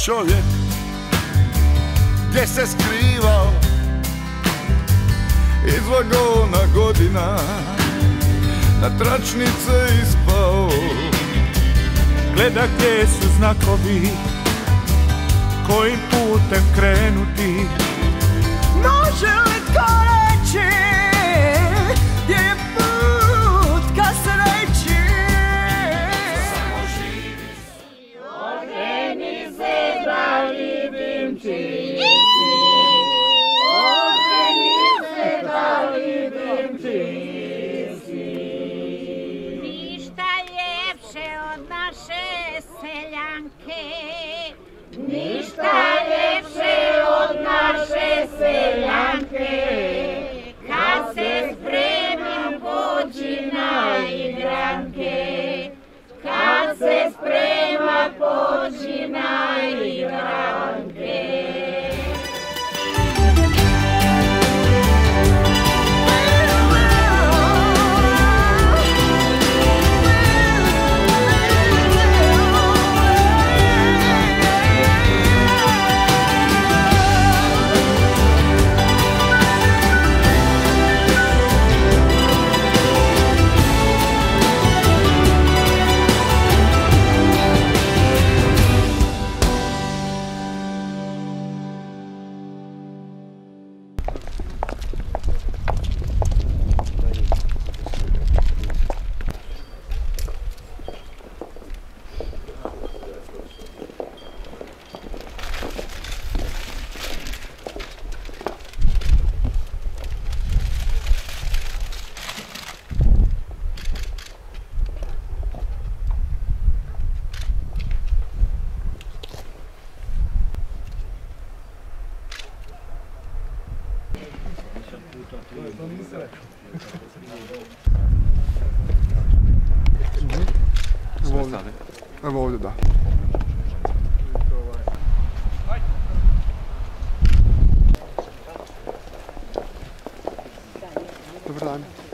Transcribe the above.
čovjek, gdje se skrivao iz vagona godina, na tračnice ispao. Gleda gdje su znakovi, kojim putem krenuti. Može li tko reći gdje je put ka sreći? Samo živi si, okreni se da vidim čiji si. Okreni se da vidim čiji si. Ništa ljepše od naše seljanke, Ništa ljepše od naše seljanke, kad se spremam poći na igranke, kad se sprema poći na igranke. Evo ovdje, da. Dobar dan.